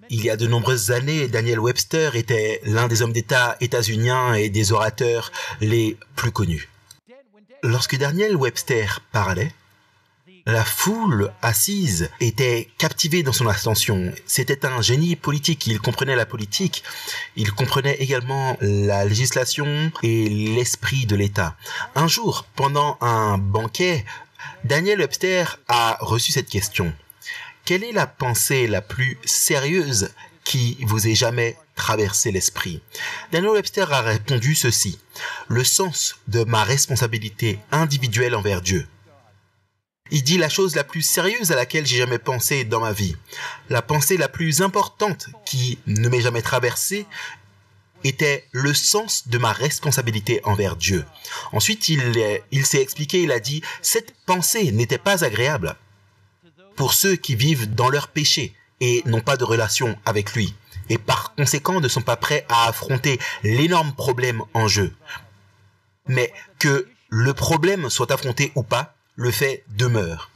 Il y a de nombreuses années, Daniel Webster était l'un des hommes d'État états-uniens et des orateurs les plus connus. Lorsque Daniel Webster parlait, la foule assise était captivée dans son attention. C'était un génie politique, il comprenait la politique, il comprenait également la législation et l'esprit de l'État. Un jour, pendant un banquet, Daniel Webster a reçu cette question. Quelle est la pensée la plus sérieuse qui vous ait jamais traversé l'esprit? Daniel Webster a répondu ceci. Le sens de ma responsabilité individuelle envers Dieu. Il dit la chose la plus sérieuse à laquelle j'ai jamais pensé dans ma vie. La pensée la plus importante qui ne m'ait jamais traversée était le sens de ma responsabilité envers Dieu. Ensuite, il s'est expliqué, il a dit, cette pensée n'était pas agréable pour ceux qui vivent dans leur péché et n'ont pas de relation avec lui, et par conséquent ne sont pas prêts à affronter l'énorme problème en jeu. Mais que le problème soit affronté ou pas, le fait demeure.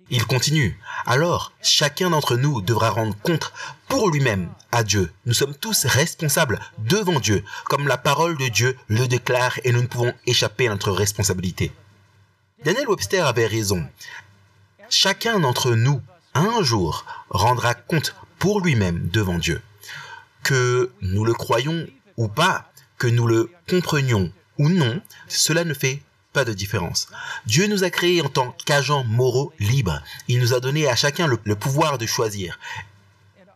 Il continue. Alors, chacun d'entre nous devra rendre compte pour lui-même à Dieu. Nous sommes tous responsables devant Dieu, comme la parole de Dieu le déclare, et nous ne pouvons échapper à notre responsabilité. Daniel Webster avait raison. Chacun d'entre nous, un jour, rendra compte pour lui-même devant Dieu. Que nous le croyons ou pas, que nous le comprenions ou non, cela ne fait pas de différence. Dieu nous a créés en tant qu'agents moraux libres. Il nous a donné à chacun le pouvoir de choisir.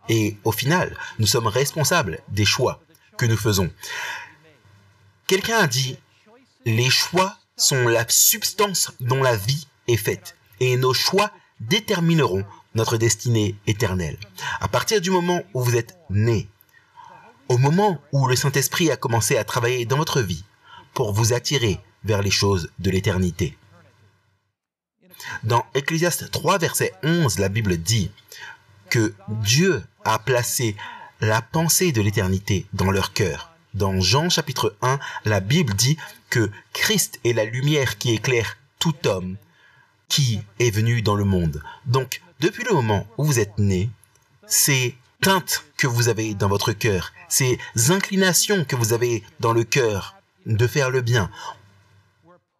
Et au final, nous sommes responsables des choix que nous faisons. Quelqu'un a dit, les choix sont la substance dont la vie est faite. Et nos choix détermineront notre destinée éternelle. À partir du moment où vous êtes né, au moment où le Saint-Esprit a commencé à travailler dans votre vie pour vous attirer vers les choses de l'éternité. Dans Ecclésiaste 3, verset 11, la Bible dit que Dieu a placé la pensée de l'éternité dans leur cœur. Dans Jean chapitre 1, la Bible dit que Christ est la lumière qui éclaire tout homme qui est venu dans le monde. Donc, depuis le moment où vous êtes né, ces teintes que vous avez dans votre cœur, ces inclinations que vous avez dans le cœur de faire le bien,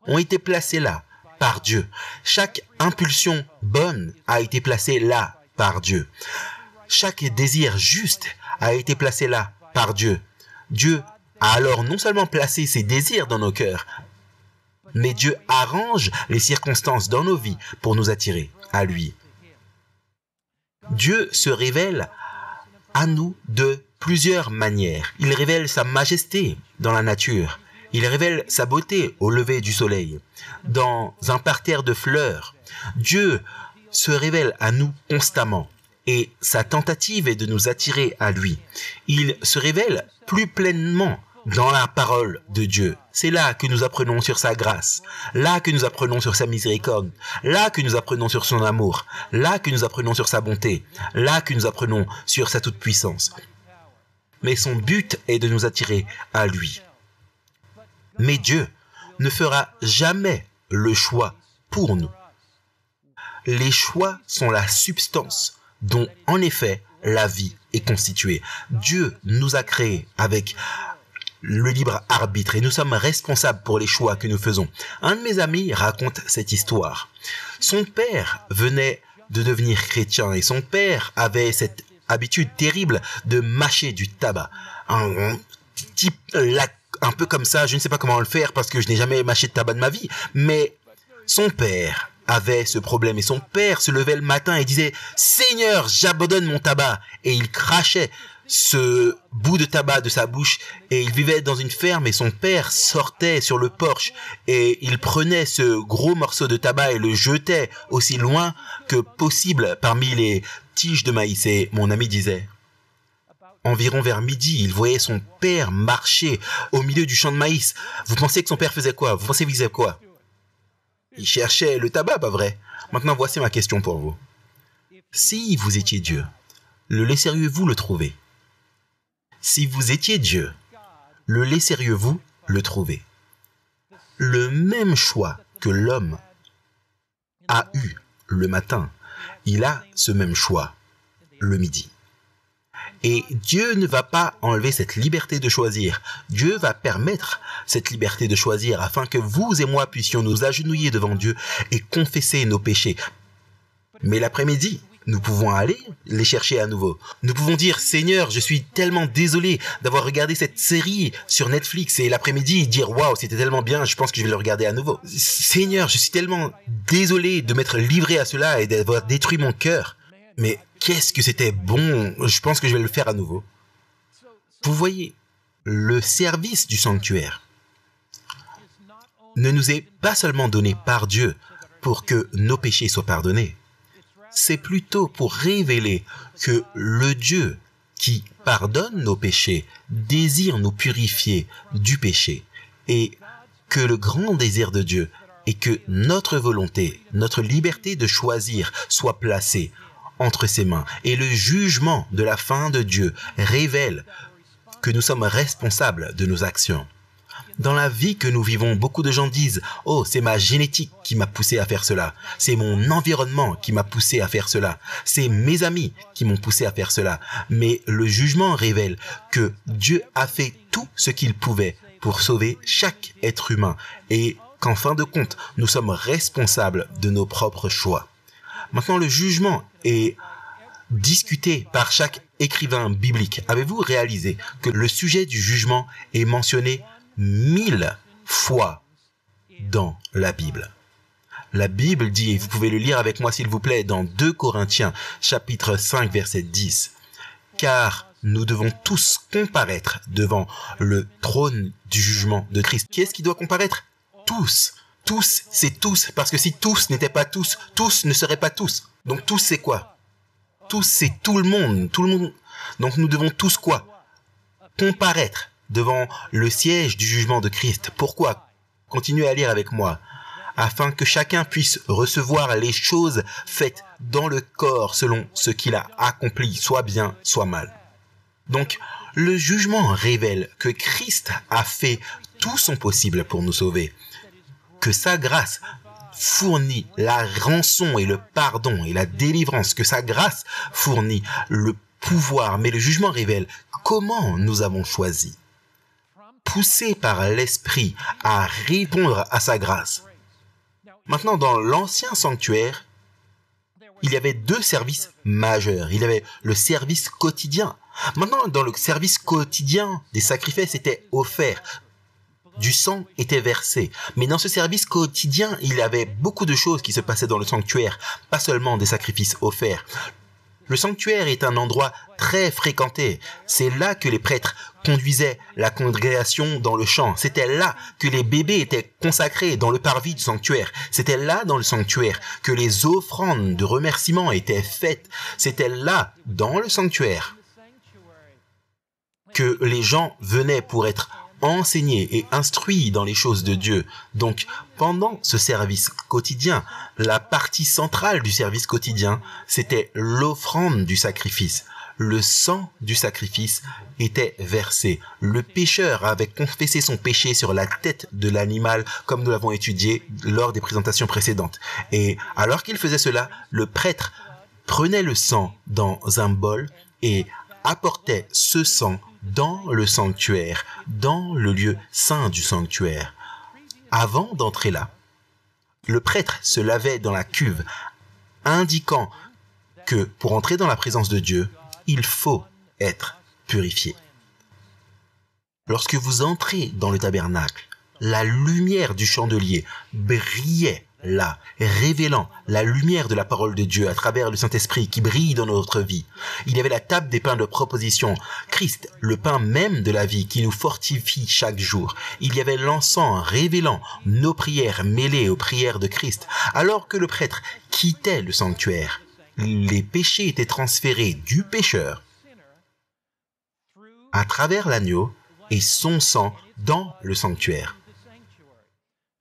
ont été placées là par Dieu. Chaque impulsion bonne a été placée là par Dieu. Chaque désir juste a été placé là par Dieu. Dieu a alors non seulement placé ses désirs dans nos cœurs, mais Dieu arrange les circonstances dans nos vies pour nous attirer à lui. Dieu se révèle à nous de plusieurs manières. Il révèle sa majesté dans la nature. Il révèle sa beauté au lever du soleil. Dans un parterre de fleurs, Dieu se révèle à nous constamment et sa tentative est de nous attirer à lui. Il se révèle plus pleinement dans la parole de Dieu. C'est là que nous apprenons sur sa grâce, là que nous apprenons sur sa miséricorde, là que nous apprenons sur son amour, là que nous apprenons sur sa bonté, là que nous apprenons sur sa toute-puissance. Mais son but est de nous attirer à lui. Mais Dieu ne fera jamais le choix pour nous. Les choix sont la substance dont, en effet, la vie est constituée. Dieu nous a créés avec le libre arbitre et nous sommes responsables pour les choix que nous faisons. Un de mes amis raconte cette histoire. Son père venait de devenir chrétien et son père avait cette habitude terrible de mâcher du tabac. Un type un peu comme ça, je ne sais pas comment le faire parce que je n'ai jamais mâché de tabac de ma vie, mais son père avait ce problème et son père se levait le matin et disait « Seigneur, j'abandonne mon tabac » et il crachait ce bout de tabac de sa bouche et il vivait dans une ferme et son père sortait sur le porche et il prenait ce gros morceau de tabac et le jetait aussi loin que possible parmi les tiges de maïs. Et mon ami disait, environ vers midi, il voyait son père marcher au milieu du champ de maïs. Vous pensez que son père faisait quoi? Vous pensez qu'il faisait quoi? Il cherchait le tabac, pas vrai? Maintenant, voici ma question pour vous. Si vous étiez Dieu, le laisseriez-vous le trouver? Si vous étiez Dieu, le laisseriez-vous le trouver? Le même choix que l'homme a eu le matin, il a ce même choix le midi. Et Dieu ne va pas enlever cette liberté de choisir. Dieu va permettre cette liberté de choisir afin que vous et moi puissions nous agenouiller devant Dieu et confesser nos péchés. Mais l'après-midi, nous pouvons aller les chercher à nouveau. Nous pouvons dire, Seigneur, je suis tellement désolé d'avoir regardé cette série sur Netflix et l'après-midi dire, waouh, c'était tellement bien, je pense que je vais le regarder à nouveau. Seigneur, je suis tellement désolé de m'être livré à cela et d'avoir détruit mon cœur. Mais qu'est-ce que c'était bon, je pense que je vais le faire à nouveau. Vous voyez, le service du sanctuaire ne nous est pas seulement donné par Dieu pour que nos péchés soient pardonnés. C'est plutôt pour révéler que le Dieu qui pardonne nos péchés désire nous purifier du péché et que le grand désir de Dieu est que notre volonté, notre liberté de choisir soit placée entre ses mains. Et le jugement de la fin de Dieu révèle que nous sommes responsables de nos actions. Dans la vie que nous vivons, beaucoup de gens disent « Oh, c'est ma génétique qui m'a poussé à faire cela. C'est mon environnement qui m'a poussé à faire cela. C'est mes amis qui m'ont poussé à faire cela. » Mais le jugement révèle que Dieu a fait tout ce qu'il pouvait pour sauver chaque être humain et qu'en fin de compte, nous sommes responsables de nos propres choix. Maintenant, le jugement est discuté par chaque écrivain biblique. Avez-vous réalisé que le sujet du jugement est mentionné 1000 fois dans la Bible? La Bible dit, et vous pouvez le lire avec moi s'il vous plaît, dans 2 Corinthiens, chapitre 5, verset 10. « Car nous devons tous comparaître devant le trône du jugement de Christ. » Qui est-ce qui doit comparaître? Tous. Tous, c'est tous, parce que si tous n'étaient pas tous ne seraient pas tous. Donc tous, c'est quoi? Tous, c'est tout le monde. Donc nous devons tous quoi? Comparaître devant le siège du jugement de Christ. Pourquoi? Continuez à lire avec moi. Afin que chacun puisse recevoir les choses faites dans le corps selon ce qu'il a accompli, soit bien, soit mal. Donc, le jugement révèle que Christ a fait tout son possible pour nous sauver. Que sa grâce fournit la rançon et le pardon et la délivrance, que sa grâce fournit le pouvoir, mais le jugement révèle comment nous avons choisi. Poussés par l'Esprit à répondre à sa grâce. Maintenant, dans l'ancien sanctuaire, il y avait 2 services majeurs. Il y avait le service quotidien. Maintenant, dans le service quotidien, des sacrifices étaient offerts. Du sang était versé. Mais dans ce service quotidien, il y avait beaucoup de choses qui se passaient dans le sanctuaire, pas seulement des sacrifices offerts. Le sanctuaire est un endroit très fréquenté. C'est là que les prêtres conduisaient la congrégation dans le champ. C'était là que les bébés étaient consacrés dans le parvis du sanctuaire. C'était là dans le sanctuaire que les offrandes de remerciement étaient faites. C'était là, dans le sanctuaire, que les gens venaient pour être enseignés et instruits dans les choses de Dieu. Donc, pendant ce service quotidien, la partie centrale du service quotidien, c'était l'offrande du sacrifice. Le sang du sacrifice était versé. Le pécheur avait confessé son péché sur la tête de l'animal, comme nous l'avons étudié lors des présentations précédentes. Et alors qu'il faisait cela, le prêtre prenait le sang dans un bol et apportait ce sang dans le sanctuaire, dans le lieu saint du sanctuaire. Avant d'entrer là, le prêtre se lavait dans la cuve, indiquant que pour entrer dans la présence de Dieu, il faut être purifié. Lorsque vous entrez dans le tabernacle, la lumière du chandelier brillait là, révélant la lumière de la parole de Dieu à travers le Saint-Esprit qui brille dans notre vie. Il y avait la table des pains de proposition, Christ, le pain même de la vie qui nous fortifie chaque jour. Il y avait l'encens révélant nos prières mêlées aux prières de Christ. Alors que le prêtre quittait le sanctuaire, les péchés étaient transférés du pécheur à travers l'agneau et son sang dans le sanctuaire.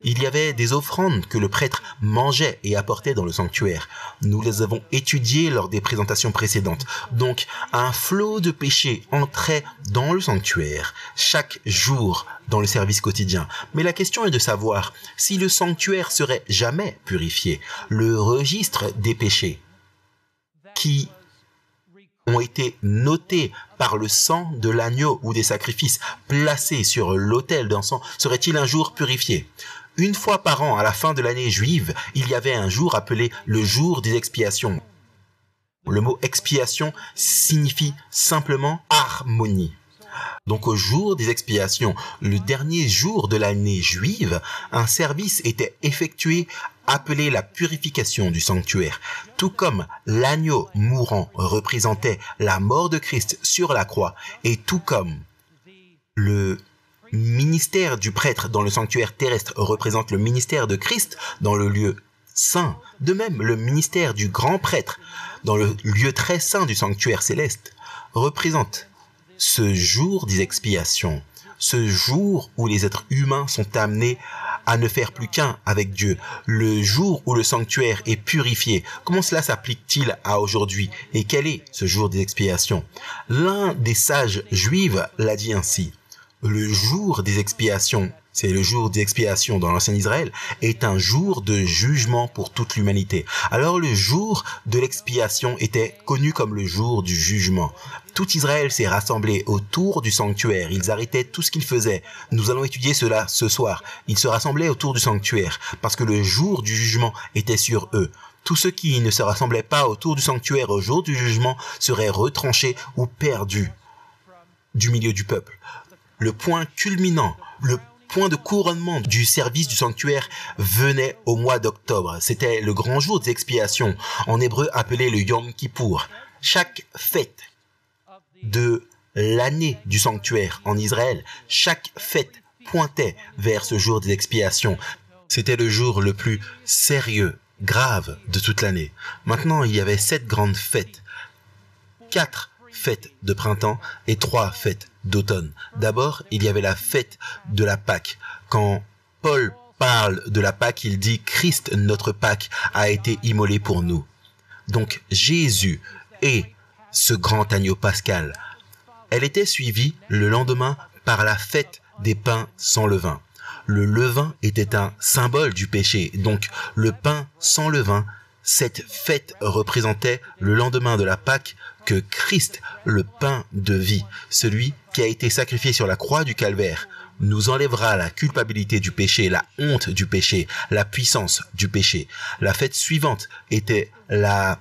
Il y avait des offrandes que le prêtre mangeait et apportait dans le sanctuaire. Nous les avons étudiées lors des présentations précédentes. Donc, un flot de péché entrait dans le sanctuaire chaque jour dans le service quotidien. Mais la question est de savoir si le sanctuaire serait jamais purifié. Le registre des péchés qui ont été notés par le sang de l'agneau ou des sacrifices placés sur l'autel d'encens seraient-ils un jour purifiés? Une fois par an, à la fin de l'année juive, il y avait un jour appelé le jour des expiations. Le mot expiation signifie simplement harmonie. Donc au jour des expiations, le dernier jour de l'année juive, un service était effectué appelé la purification du sanctuaire. Tout comme l'agneau mourant représentait la mort de Christ sur la croix, et tout comme le ministère du prêtre dans le sanctuaire terrestre représente le ministère de Christ dans le lieu saint, de même le ministère du grand prêtre dans le lieu très saint du sanctuaire céleste représente ce jour des expiations, ce jour où les êtres humains sont amenés à ne faire plus qu'un avec Dieu, le jour où le sanctuaire est purifié. Comment cela s'applique-t-il à aujourd'hui? Et quel est ce jour des expiations? L'un des sages juifs l'a dit ainsi: le jour des expiations, c'est le jour des expiations dans l'ancien Israël, est un jour de jugement pour toute l'humanité. Alors le jour de l'expiation était connu comme le jour du jugement. Tout Israël s'est rassemblé autour du sanctuaire. Ils arrêtaient tout ce qu'ils faisaient. Nous allons étudier cela ce soir. Ils se rassemblaient autour du sanctuaire parce que le jour du jugement était sur eux. Tous ceux qui ne se rassemblaient pas autour du sanctuaire au jour du jugement seraient retranchés ou perdus du milieu du peuple. Le point culminant, le point de couronnement du service du sanctuaire venait au mois d'octobre. C'était le grand jour des expiations, en hébreu appelé le Yom Kippour. Chaque fête de l'année du sanctuaire en Israël, chaque fête pointait vers ce jour des expiations. C'était le jour le plus sérieux, grave de toute l'année. Maintenant, il y avait 7 grandes fêtes, 4 fêtes de printemps et 3 fêtes d'automne. D'abord, il y avait la fête de la Pâque. Quand Paul parle de la Pâque, il dit « Christ, notre Pâque, a été immolé pour nous ». Donc Jésus est ce grand agneau pascal. Elle était suivie le lendemain par la fête des pains sans levain. Le levain était un symbole du péché, donc le pain sans levain, cette fête représentait le lendemain de la Pâque que Christ, le pain de vie, celui qui a été sacrifié sur la croix du calvaire, nous enlèvera la culpabilité du péché, la honte du péché, la puissance du péché. La fête suivante était la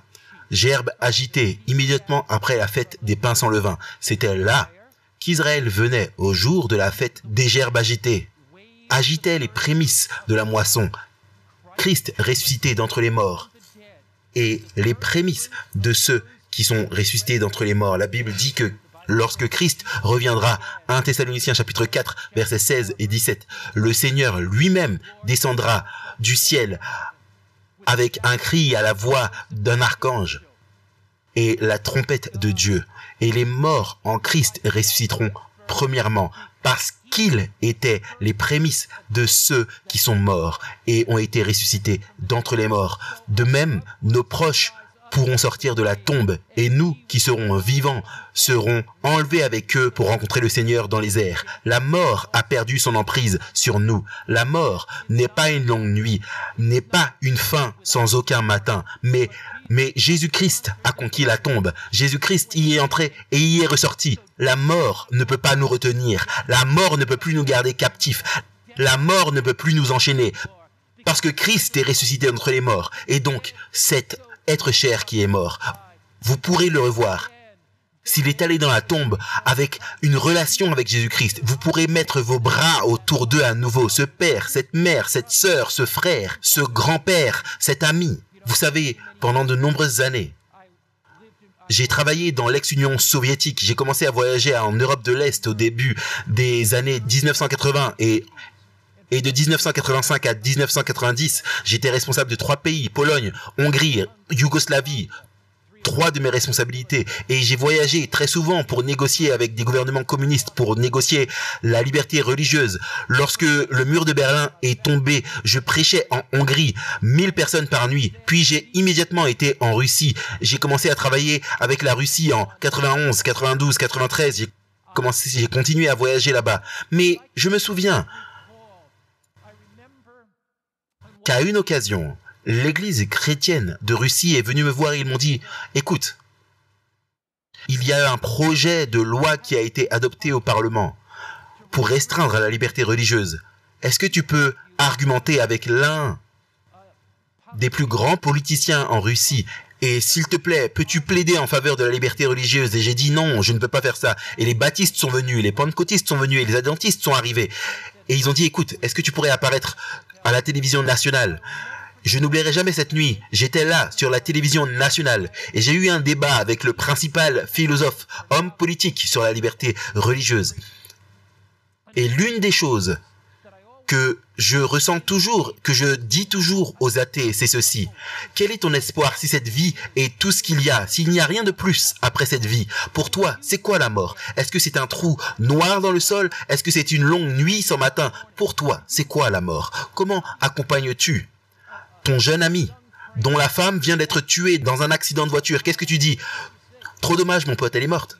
gerbe agitée, immédiatement après la fête des pains sans levain. C'était là qu'Israël venait au jour de la fête des gerbes agitées, agitait les prémices de la moisson. Christ ressuscité d'entre les morts et les prémices de ceux qui sont ressuscités d'entre les morts. La Bible dit que lorsque Christ reviendra, 1 Thessaloniciens chapitre 4, versets 16 et 17, le Seigneur lui-même descendra du ciel avec un cri à la voix d'un archange et la trompette de Dieu. Et les morts en Christ ressusciteront premièrement parce qu'ils étaient les prémices de ceux qui sont morts et ont été ressuscités d'entre les morts. De même, nos proches pourront sortir de la tombe et nous qui serons vivants serons enlevés avec eux pour rencontrer le Seigneur dans les airs. La mort a perdu son emprise sur nous. La mort n'est pas une longue nuit, n'est pas une fin sans aucun matin, mais Jésus-Christ a conquis la tombe. Jésus-Christ y est entré et y est ressorti. La mort ne peut pas nous retenir. La mort ne peut plus nous garder captifs. La mort ne peut plus nous enchaîner. Parce que Christ est ressuscité d'entre les morts. Et donc, cet être cher qui est mort, vous pourrez le revoir. S'il est allé dans la tombe avec une relation avec Jésus-Christ, vous pourrez mettre vos bras autour d'eux à nouveau. Ce père, cette mère, cette sœur, ce frère, ce grand-père, cet ami. Vous savez, pendant de nombreuses années, j'ai travaillé dans l'ex-Union soviétique. J'ai commencé à voyager en Europe de l'Est au début des années 1980 et de 1985 à 1990, j'étais responsable de 3 pays, Pologne, Hongrie, Yougoslavie. 3 de mes responsabilités. Et j'ai voyagé très souvent pour négocier avec des gouvernements communistes, pour négocier la liberté religieuse. Lorsque le mur de Berlin est tombé, je prêchais en Hongrie, 1000 personnes par nuit. Puis j'ai immédiatement été en Russie. J'ai commencé à travailler avec la Russie en 91, 92, 93. J'ai continué à voyager là-bas. Mais je me souviens qu'à une occasion, l'église chrétienne de Russie est venue me voir et ils m'ont dit « Écoute, Il y a un projet de loi qui a été adopté au Parlement pour restreindre la liberté religieuse. Est-ce que tu peux argumenter avec l'un des plus grands politiciens en Russie? Et s'il te plaît, peux-tu plaider en faveur de la liberté religieuse? Et j'ai dit non, je ne peux pas faire ça. Et les baptistes sont venus, les pentecôtistes sont venus, et les adventistes sont arrivés. Et ils ont dit, écoute, est-ce que tu pourrais apparaître à la télévision nationale? Je n'oublierai jamais cette nuit. J'étais là, sur la télévision nationale, et j'ai eu un débat avec le principal philosophe, homme politique, sur la liberté religieuse. Et l'une des choses que je ressens toujours, que je dis toujours aux athées, c'est ceci. Quel est ton espoir si cette vie est tout ce qu'il y a, s'il n'y a rien de plus après cette vie? Pour toi, c'est quoi la mort? Est-ce que c'est un trou noir dans le sol? Est-ce que c'est une longue nuit sans matin? Pour toi, c'est quoi la mort? Comment accompagnes-tu ton jeune ami dont la femme vient d'être tuée dans un accident de voiture? Qu'est-ce que tu dis? Trop dommage, mon pote, elle est morte.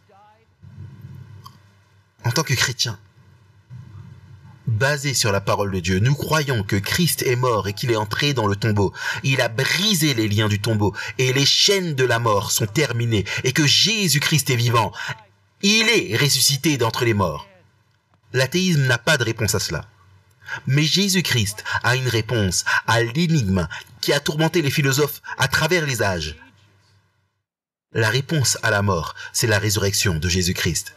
En tant que chrétien, basé sur la parole de Dieu, nous croyons que Christ est mort et qu'il est entré dans le tombeau. Il a brisé les liens du tombeau et les chaînes de la mort sont terminées et que Jésus-Christ est vivant. Il est ressuscité d'entre les morts. L'athéisme n'a pas de réponse à cela. Mais Jésus-Christ a une réponse à l'énigme qui a tourmenté les philosophes à travers les âges. La réponse à la mort, c'est la résurrection de Jésus-Christ.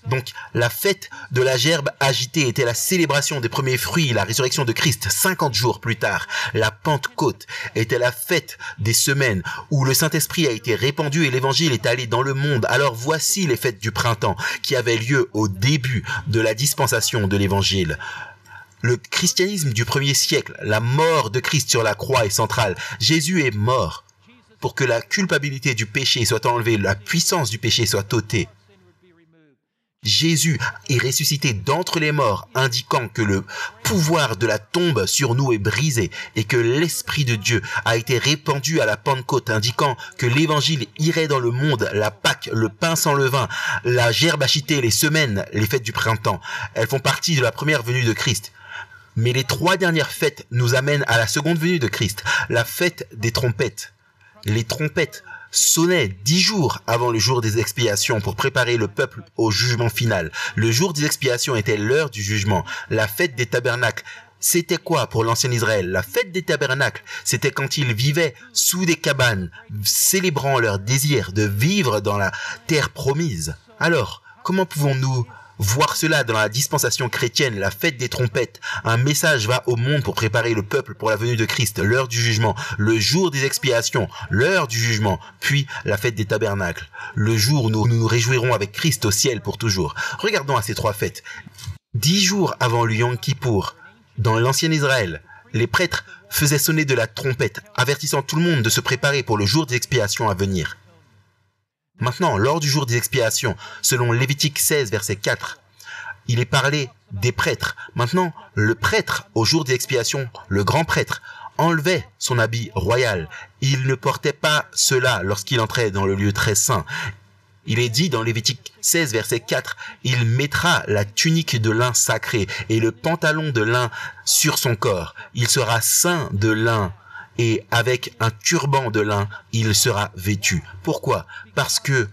Donc, la fête de la gerbe agitée était la célébration des premiers fruits, la résurrection de Christ. 50 jours plus tard, la Pentecôte était la fête des semaines où le Saint-Esprit a été répandu et l'évangile est allé dans le monde. Alors voici les fêtes du printemps qui avaient lieu au début de la dispensation de l'évangile. Le christianisme du 1er siècle, la mort de Christ sur la croix est centrale. Jésus est mort pour que la culpabilité du péché soit enlevée, la puissance du péché soit ôtée. Jésus est ressuscité d'entre les morts, indiquant que le pouvoir de la tombe sur nous est brisé et que l'Esprit de Dieu a été répandu à la Pentecôte, indiquant que l'Évangile irait dans le monde, la Pâque, le pain sans levain, la gerbe agitée, les semaines, les fêtes du printemps. Elles font partie de la première venue de Christ. Mais les 3 dernières fêtes nous amènent à la seconde venue de Christ, la fête des trompettes. Les trompettes sonnaient 10 jours avant le jour des expiations pour préparer le peuple au jugement final. Le jour des expiations était l'heure du jugement. La fête des tabernacles, c'était quoi pour l'ancien Israël? La fête des tabernacles, c'était quand ils vivaient sous des cabanes, célébrant leur désir de vivre dans la terre promise. Alors, comment pouvons-nous voir cela dans la dispensation chrétienne, la fête des trompettes? Un message va au monde pour préparer le peuple pour la venue de Christ, l'heure du jugement, le jour des expiations, l'heure du jugement, puis la fête des tabernacles, le jour où nous nous réjouirons avec Christ au ciel pour toujours. Regardons à ces 3 fêtes. 10 jours avant le Yom Kippour, dans l'ancien Israël, les prêtres faisaient sonner de la trompette, avertissant tout le monde de se préparer pour le jour des expiations à venir. Maintenant, lors du jour des expiations, selon Lévitique 16, verset 4, il est parlé des prêtres. Maintenant, le prêtre, au jour des expiations, le grand prêtre, enlevait son habit royal. Il ne portait pas cela lorsqu'il entrait dans le lieu très saint. Il est dit dans Lévitique 16, verset 4, « Il mettra la tunique de lin sacré et le pantalon de lin sur son corps. Il sera saint de lin. Et avec un turban de lin, il sera vêtu. » Pourquoi? Parce que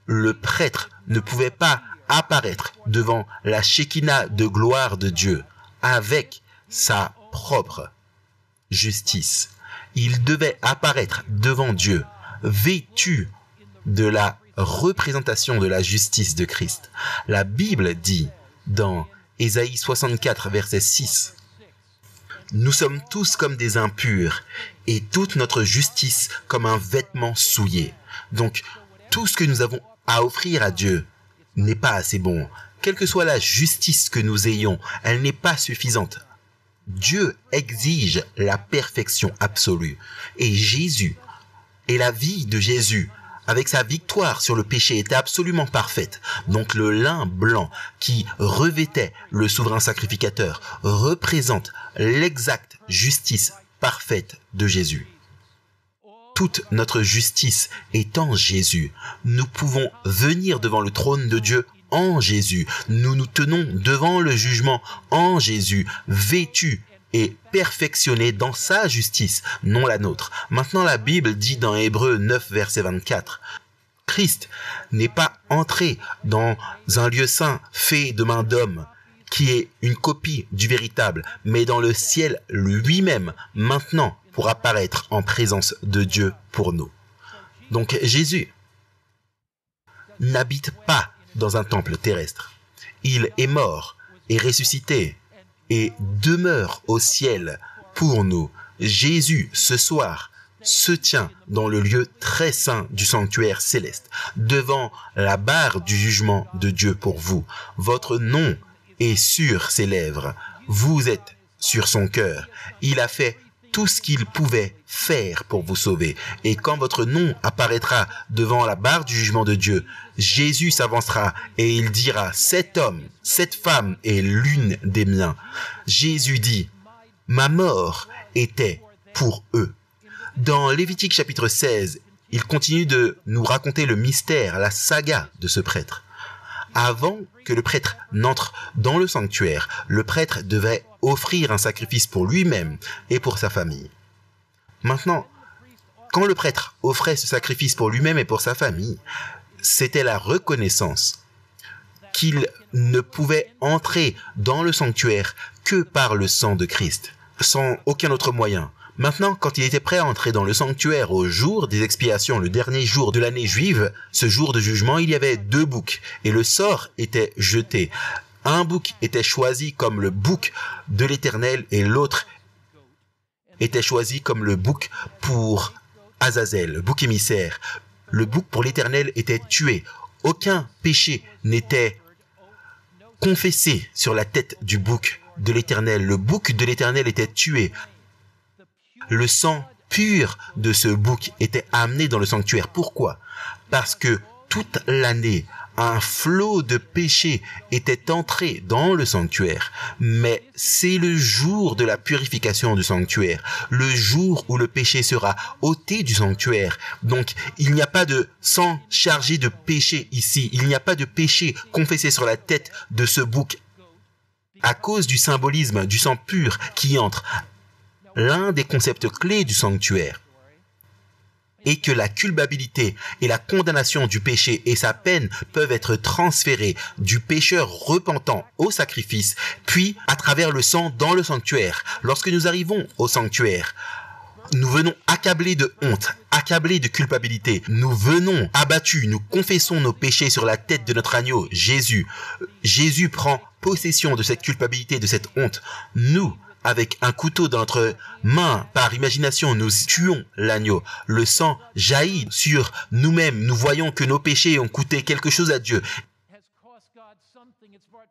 le prêtre ne pouvait pas apparaître devant la Shekinah de gloire de Dieu avec sa propre justice. Il devait apparaître devant Dieu, vêtu de la représentation de la justice de Christ. La Bible dit dans Ésaïe 64, verset 6, « Nous sommes tous comme des impurs, et toute notre justice comme un vêtement souillé. » Donc, tout ce que nous avons à offrir à Dieu n'est pas assez bon. Quelle que soit la justice que nous ayons, elle n'est pas suffisante. Dieu exige la perfection absolue. Et Jésus, et la vie de Jésus, avec sa victoire sur le péché, était absolument parfaite. Donc le lin blanc qui revêtait le souverain sacrificateur représente l'exacte justice parfaite de Jésus. Toute notre justice est en Jésus. Nous pouvons venir devant le trône de Dieu en Jésus. Nous nous tenons devant le jugement en Jésus, vêtus et perfectionnés dans sa justice, non la nôtre. Maintenant, la Bible dit dans Hébreux 9, verset 24, « Christ n'est pas entré dans un lieu saint fait de main d'homme, qui est une copie du véritable, mais dans le ciel lui-même, maintenant, pour apparaître en présence de Dieu pour nous. Donc Jésus n'habite pas dans un temple terrestre. Il est mort et ressuscité et demeure au ciel pour nous. Jésus, ce soir, se tient dans le lieu très saint du sanctuaire céleste, devant la barre du jugement de Dieu pour vous. Votre nom est sur ses lèvres. Vous êtes sur son cœur. Il a fait tout ce qu'il pouvait faire pour vous sauver. Et quand votre nom apparaîtra devant la barre du jugement de Dieu, Jésus s'avancera et il dira, cet homme, cette femme est l'une des miens. Jésus dit, ma mort était pour eux. Dans Lévitique chapitre 16, il continue de nous raconter le mystère, la saga de ce prêtre. Avant que le prêtre n'entre dans le sanctuaire, le prêtre devait offrir un sacrifice pour lui-même et pour sa famille. Maintenant, quand le prêtre offrait ce sacrifice pour lui-même et pour sa famille, c'était la reconnaissance qu'il ne pouvait entrer dans le sanctuaire que par le sang de Christ, sans aucun autre moyen. Maintenant, quand il était prêt à entrer dans le sanctuaire au jour des expiations, le dernier jour de l'année juive, ce jour de jugement, il y avait 2 boucs et le sort était jeté. Un bouc était choisi comme le bouc de l'Éternel et l'autre était choisi comme le bouc pour Azazel, le bouc émissaire. Le bouc pour l'Éternel était tué. Aucun péché n'était confessé sur la tête du bouc de l'Éternel. Le bouc de l'Éternel était tué. Le sang pur de ce bouc était amené dans le sanctuaire. Pourquoi? Parce que toute l'année, un flot de péché était entré dans le sanctuaire. Mais c'est le jour de la purification du sanctuaire, le jour où le péché sera ôté du sanctuaire. Donc, il n'y a pas de sang chargé de péché ici. Il n'y a pas de péché confessé sur la tête de ce bouc à cause du symbolisme du sang pur qui entre. L'un des concepts clés du sanctuaire est que la culpabilité et la condamnation du péché et sa peine peuvent être transférées du pécheur repentant au sacrifice, puis à travers le sang dans le sanctuaire. Lorsque nous arrivons au sanctuaire, nous venons accablés de honte, accablés de culpabilité. Nous venons abattus, nous confessons nos péchés sur la tête de notre agneau, Jésus. Jésus prend possession de cette culpabilité, de cette honte. Nous, avec un couteau dans notre main, par imagination, nous tuons l'agneau. Le sang jaillit sur nous-mêmes. Nous voyons que nos péchés ont coûté quelque chose à Dieu.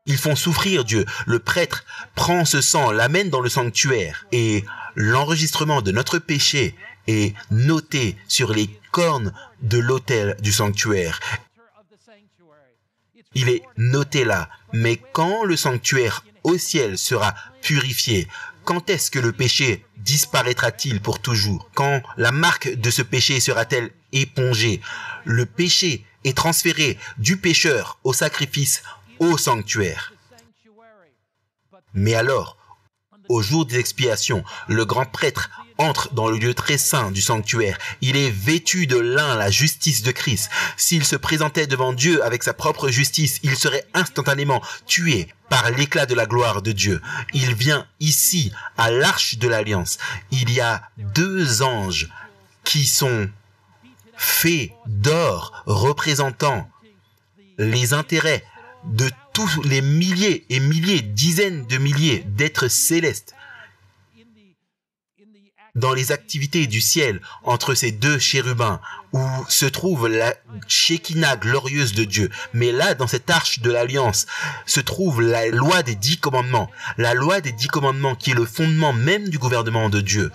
Ils font souffrir Dieu. Le prêtre prend ce sang, l'amène dans le sanctuaire et l'enregistrement de notre péché est noté sur les cornes de l'autel du sanctuaire. Il est noté là. Mais quand le sanctuaire au ciel sera purifié, quand est-ce que le péché disparaîtra-t-il pour toujours? Quand la marque de ce péché sera-t-elle épongée? Le péché est transféré du pécheur au sacrifice, au sanctuaire. Mais alors, au jour des expiations, le grand prêtre entre dans le lieu très saint du sanctuaire. Il est vêtu de lin, la justice de Christ. S'il se présentait devant Dieu avec sa propre justice, il serait instantanément tué par l'éclat de la gloire de Dieu. Il vient ici, à l'arche de l'Alliance. Il y a 2 anges qui sont faits d'or, représentant les intérêts de tous les milliers et milliers, dizaines de milliers d'êtres célestes. Dans les activités du ciel, entre ces 2 chérubins, où se trouve la Shekinah glorieuse de Dieu. Mais là, dans cette arche de l'Alliance, se trouve la loi des 10 commandements. La loi des 10 commandements qui est le fondement même du gouvernement de Dieu.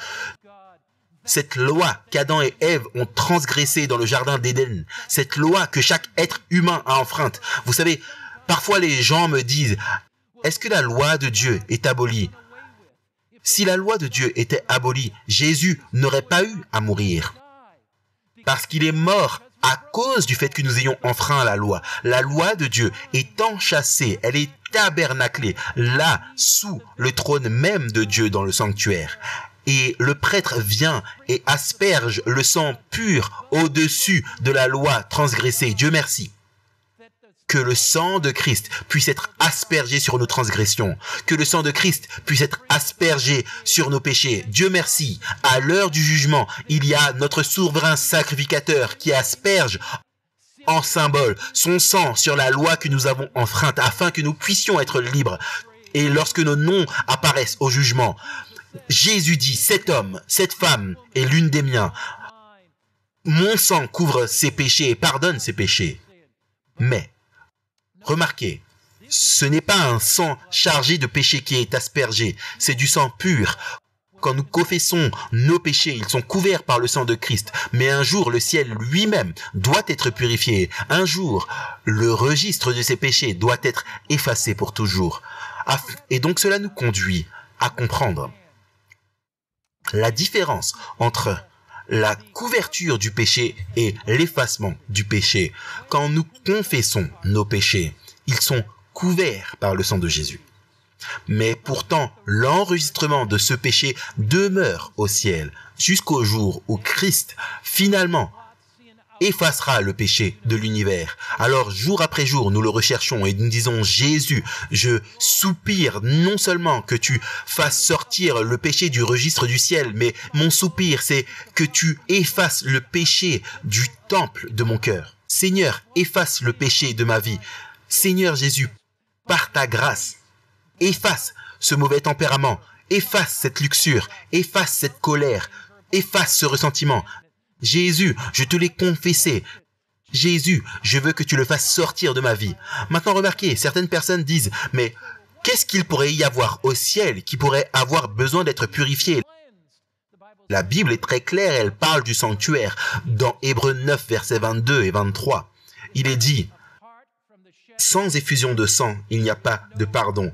Cette loi qu'Adam et Ève ont transgressée dans le jardin d'Éden. Cette loi que chaque être humain a enfreinte. Vous savez, parfois les gens me disent, est-ce que la loi de Dieu est abolie? Si la loi de Dieu était abolie, Jésus n'aurait pas eu à mourir. Parce qu'il est mort à cause du fait que nous ayons enfreint la loi. La loi de Dieu est enchâssée, elle est tabernaclée, là, sous le trône même de Dieu dans le sanctuaire. et le prêtre vient et asperge le sang pur au-dessus de la loi transgressée. Dieu merci. Que le sang de Christ puisse être aspergé sur nos transgressions, que le sang de Christ puisse être aspergé sur nos péchés. Dieu merci, à l'heure du jugement, il y a notre souverain sacrificateur qui asperge en symbole son sang sur la loi que nous avons enfreinte afin que nous puissions être libres. Et lorsque nos noms apparaissent au jugement, Jésus dit, cet homme, cette femme est l'une des miens. Mon sang couvre ses péchés et pardonne ses péchés. Mais, remarquez, ce n'est pas un sang chargé de péché qui est aspergé, c'est du sang pur. Quand nous confessons nos péchés, ils sont couverts par le sang de Christ. Mais un jour, le ciel lui-même doit être purifié. Un jour, le registre de ces péchés doit être effacé pour toujours. Et donc cela nous conduit à comprendre la différence entre la couverture du péché et l'effacement du péché. Quand nous confessons nos péchés, ils sont couverts par le sang de Jésus. Mais pourtant, l'enregistrement de ce péché demeure au ciel jusqu'au jour où Christ, finalement, effacera le péché de l'univers. Alors, jour après jour, nous le recherchons et nous disons, Jésus, je soupire non seulement que tu fasses sortir le péché du registre du ciel, mais mon soupir, c'est que tu effaces le péché du temple de mon cœur. Seigneur, efface le péché de ma vie. Seigneur Jésus, par ta grâce, efface ce mauvais tempérament, efface cette luxure, efface cette colère, efface ce ressentiment. Jésus, je te l'ai confessé. Jésus, je veux que tu le fasses sortir de ma vie. Maintenant, remarquez, certaines personnes disent, mais qu'est-ce qu'il pourrait y avoir au ciel qui pourrait avoir besoin d'être purifié? La Bible est très claire, elle parle du sanctuaire. Dans Hébreux 9, versets 22 et 23, il est dit, sans effusion de sang, il n'y a pas de pardon.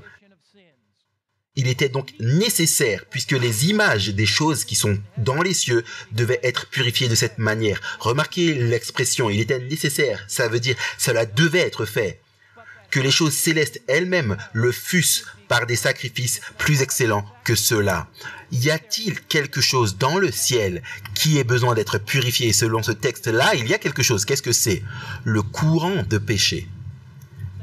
Il était donc nécessaire, puisque les images des choses qui sont dans les cieux devaient être purifiées de cette manière. Remarquez l'expression, il était nécessaire, ça veut dire cela devait être fait. Que les choses célestes elles-mêmes le fussent par des sacrifices plus excellents que ceux-là. Y a-t-il quelque chose dans le ciel qui ait besoin d'être purifié? Selon ce texte-là, il y a quelque chose. Qu'est-ce que c'est? Le courant de péché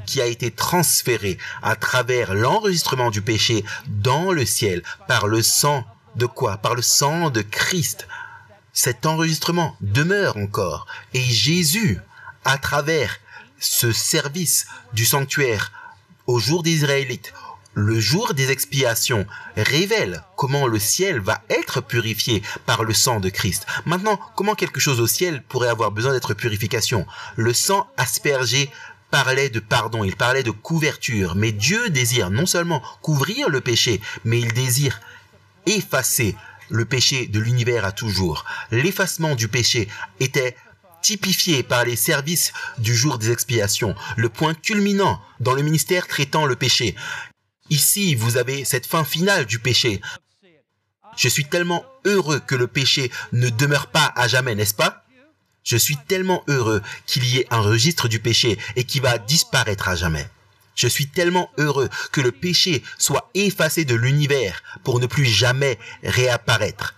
qui a été transféré à travers l'enregistrement du péché dans le ciel par le sang de quoi? Par le sang de Christ. Cet enregistrement demeure encore. Et Jésus, à travers ce service du sanctuaire au jour des Israélites, le jour des expiations, révèle comment le ciel va être purifié par le sang de Christ. Maintenant, comment quelque chose au ciel pourrait avoir besoin d'être purification? Le sang aspergé parlait de pardon, il parlait de couverture. Mais Dieu désire non seulement couvrir le péché, mais il désire effacer le péché de l'univers à toujours. L'effacement du péché était typifié par les services du jour des expiations, le point culminant dans le ministère traitant le péché. Ici, vous avez cette fin finale du péché. Je suis tellement heureux que le péché ne demeure pas à jamais, n'est-ce pas? Je suis tellement heureux qu'il y ait un registre du péché et qui va disparaître à jamais. Je suis tellement heureux que le péché soit effacé de l'univers pour ne plus jamais réapparaître.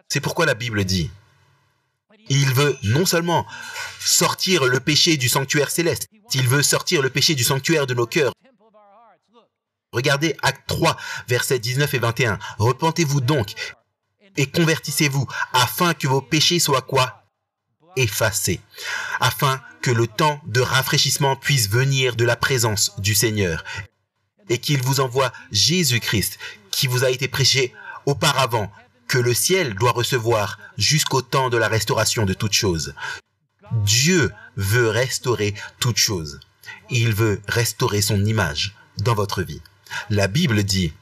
C'est pourquoi la Bible dit, il veut non seulement sortir le péché du sanctuaire céleste, il veut sortir le péché du sanctuaire de nos cœurs. Regardez Actes 3, versets 19 et 21. Repentez-vous donc et convertissez-vous, afin que vos péchés soient quoi? Effacés. Afin que le temps de rafraîchissement puisse venir de la présence du Seigneur. Et qu'il vous envoie Jésus-Christ, qui vous a été prêché auparavant, que le ciel doit recevoir jusqu'au temps de la restauration de toutes choses. Dieu veut restaurer toutes choses. Il veut restaurer son image dans votre vie. La Bible dit,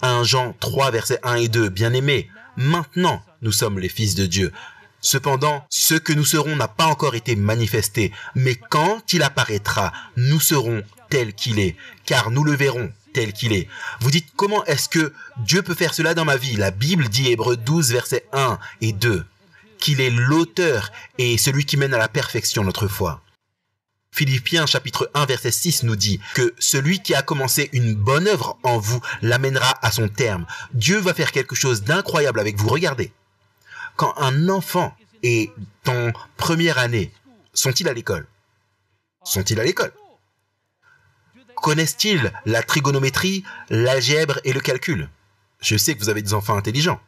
1 Jean 3, versets 1 et 2, « Bien-aimés, maintenant nous sommes les fils de Dieu. Cependant, ce que nous serons n'a pas encore été manifesté, mais quand il apparaîtra, nous serons tels qu'il est, car nous le verrons tel qu'il est. » Vous dites, comment est-ce que Dieu peut faire cela dans ma vie? La Bible dit, Hébreux 12, versets 1 et 2, qu'il est l'auteur et celui qui mène à la perfection notre foi. Philippiens chapitre 1 verset 6 nous dit que celui qui a commencé une bonne œuvre en vous l'amènera à son terme. Dieu va faire quelque chose d'incroyable avec vous. Regardez, quand un enfant est en première année, sont-ils à l'école? Sont-ils à l'école? Connaissent-ils la trigonométrie, l'algèbre et le calcul? Je sais que vous avez des enfants intelligents.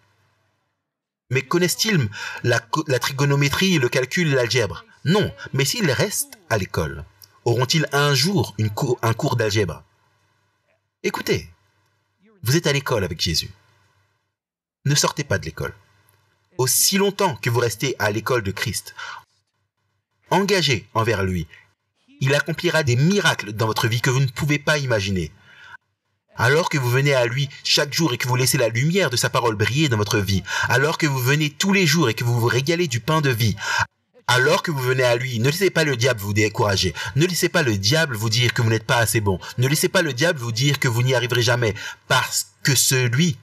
Mais connaissent-ils la trigonométrie, le calcul et l'algèbre? Non. Mais s'ils restent à l'école, auront-ils un jour un cours d'algèbre? Écoutez, vous êtes à l'école avec Jésus. Ne sortez pas de l'école. Aussi longtemps que vous restez à l'école de Christ, engagé envers lui, il accomplira des miracles dans votre vie que vous ne pouvez pas imaginer. Alors que vous venez à lui chaque jour et que vous laissez la lumière de sa parole briller dans votre vie, alors que vous venez tous les jours et que vous vous régalez du pain de vie, alors que vous venez à lui, ne laissez pas le diable vous décourager. Ne laissez pas le diable vous dire que vous n'êtes pas assez bon. Ne laissez pas le diable vous dire que vous n'y arriverez jamais. Parce que celui